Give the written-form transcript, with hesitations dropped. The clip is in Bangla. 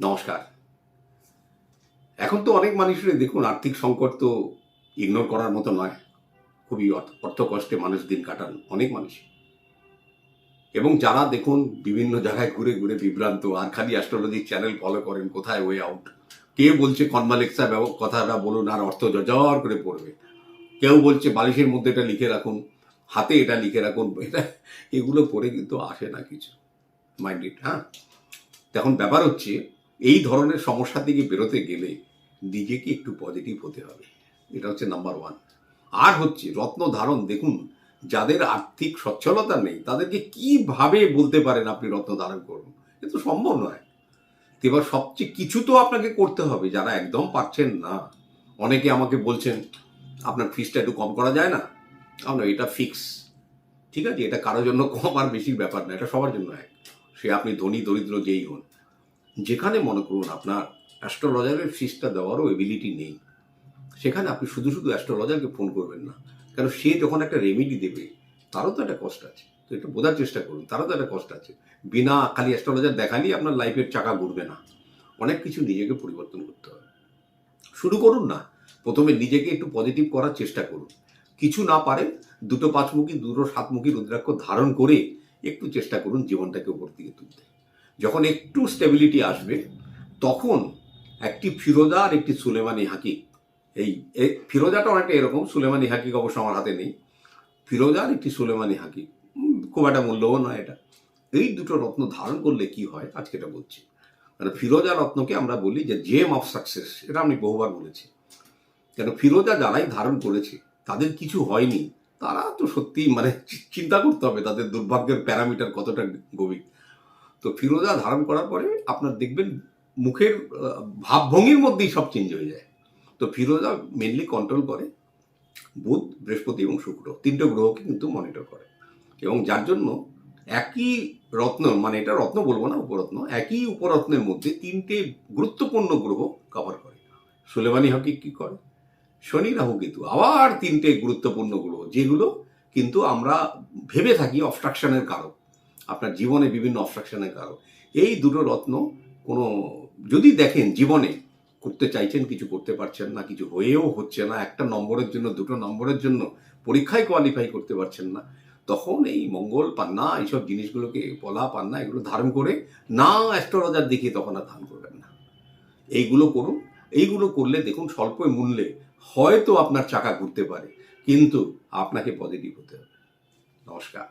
নমস্কার। এখন তো অনেক মানুষেরই দেখুন আর্থিক সংকট তো ইগনোর করার মতো নয়। খুবই অর্থকষ্টে মানুষ দিন কাটান অনেক মানুষই। এবং যারা দেখুন বিভিন্ন জায়গায় ঘুরে ঘুরে বিভ্রান্ত আর খালি অ্যাস্ট্রোলজির চ্যানেল ফলো করেন, কোথায় ওয়ে আউট। কে বলছে কনমালেক্সা কথাটা বলুন আর অর্থ জর্জর করে পড়বে। কেউ বলছে বালিশের মধ্যে এটা লিখে রাখুন, হাতে এটা লিখে রাখুন। এগুলো পড়ে কিন্তু আসে না কিছু। মাইন্ড ইট, হ্যাঁ। এখন ব্যাপার হচ্ছে এই ধরনের সমস্যা থেকে বেরোতে গেলে নিজেকে একটু পজিটিভ হতে হবে। এটা হচ্ছে নাম্বার ওয়ান। আর হচ্ছে রত্ন ধারণ, দেখুন যাদের আর্থিক সচ্ছলতা নেই তাদেরকে কিভাবে বলতে পারেন আপনি রত্ন ধারণ করুন, এ তো সম্ভব নয়। এবার সবচেয়ে কিছু তো আপনাকে করতে হবে। যারা একদম পারছেন না, অনেকে আমাকে বলছেন আপনার ফিসটা একটু কম করা যায় না। আমরা এটা ফিক্স, ঠিক আছে, এটা কারোর জন্য কম আর বেশির ব্যাপার না, এটা সবার জন্য এক। সে আপনি ধনী দরিদ্র যেই হন, যেখানে মনে করুন আপনার অ্যাস্ট্রোলজারের ফিসটা দেওয়ারও এবিলিটি নেই, সেখানে আপনি শুধু শুধু অ্যাস্ট্রোলজারকে ফোন করবেন না। কারণ সে যখন একটা রেমেডি দেবে তারও তো একটা কষ্ট আছে, তো এটা বোঝার চেষ্টা করুন, তারও তো একটা কষ্ট আছে। বিনা খালি অ্যাস্ট্রোলজার দেখালেই আপনার লাইফের চাকা ঘুরবে না। অনেক কিছু নিজেকে পরিবর্তন করতে হবে। শুরু করুন না, প্রথমে নিজেকে একটু পজিটিভ করার চেষ্টা করুন। কিছু না পারেন, দুটো পাঁচমুখী দুটো সাতমুখী রুদ্রাক্ষ ধারণ করে একটু চেষ্টা করুন জীবনটাকে উপর দিকে তুলতে। যখন একটু স্টেবিলিটি আসবে তখন একটি ফিরোজা আর একটি সুলেমানি হাকিক, এই ফিরোজাটা অনেকটা এরকম, সুলেমানি হাকিক অবশ্য আমার হাতে নেই। ফিরোজা আর একটি সুলেমানি হাকিক, খুব একটা মূল্যও নয় এটা। এই দুটো রত্ন ধারণ করলে কি হয় আজকে এটা বলছি। মানে ফিরোজা রত্নকে আমরা বলি যে জেম অফ সাকসেস, এটা আমি বহুবার বলেছি। কেন ফিরোজা যারাই ধারণ করেছে তাদের কিছু হয়নি, তারা তো সত্যি মানে চিন্তা করতে হবে তাদের দুর্ভাগ্যের প্যারামিটার কতটা গভীর। তো ফিরোজা ধারণ করার পরে আপনার দেখবেন মুখের ভাবভঙ্গির মধ্যেই সব চেঞ্জ হয়ে যায়। তো ফিরোজা মেনলি কন্ট্রোল করে বুধ, বৃহস্পতি এবং শুক্র, তিনটে গ্রহকে কিন্তু মনিটর করে। এবং যার জন্য একই রত্ন, মানে এটা রত্ন বলবো না, উপরত্ন, একই উপরত্নের মধ্যে তিনটে গুরুত্বপূর্ণ গ্রহ কভার করে। সুলেমানি হাকিক কি করে, শনি রাহু কেতু, আবার তিনটে গুরুত্বপূর্ণ গ্রহ যেগুলো কিন্তু আমরা ভেবে থাকি অবস্ট্রাকশনের কারণ, আপনার জীবনে বিভিন্ন অবস্ট্রাকশনের কারণ। এই দুটো রত্ন কোনো, যদি দেখেন জীবনে করতে চাইছেন কিছু করতে পারছেন না, কিছু হয়েও হচ্ছে না, একটা নম্বরের জন্য দুটো নম্বরের জন্য পরীক্ষায় কোয়ালিফাই করতে পারছেন না, তখন এই মঙ্গল পান্না এইসব জিনিসগুলোকে, পলা পান্না, এগুলো ধারণ করে না অ্যাস্ট্রোলজার দেখিয়ে তখন আর ধারণ করবেন না। এইগুলো করুন। এইগুলো করলে দেখুন স্বল্প মূল্যে হয়তো আপনার চাকা ঘুরতে পারে, কিন্তু আপনাকে পজিটিভ হতে হবে। নমস্কার।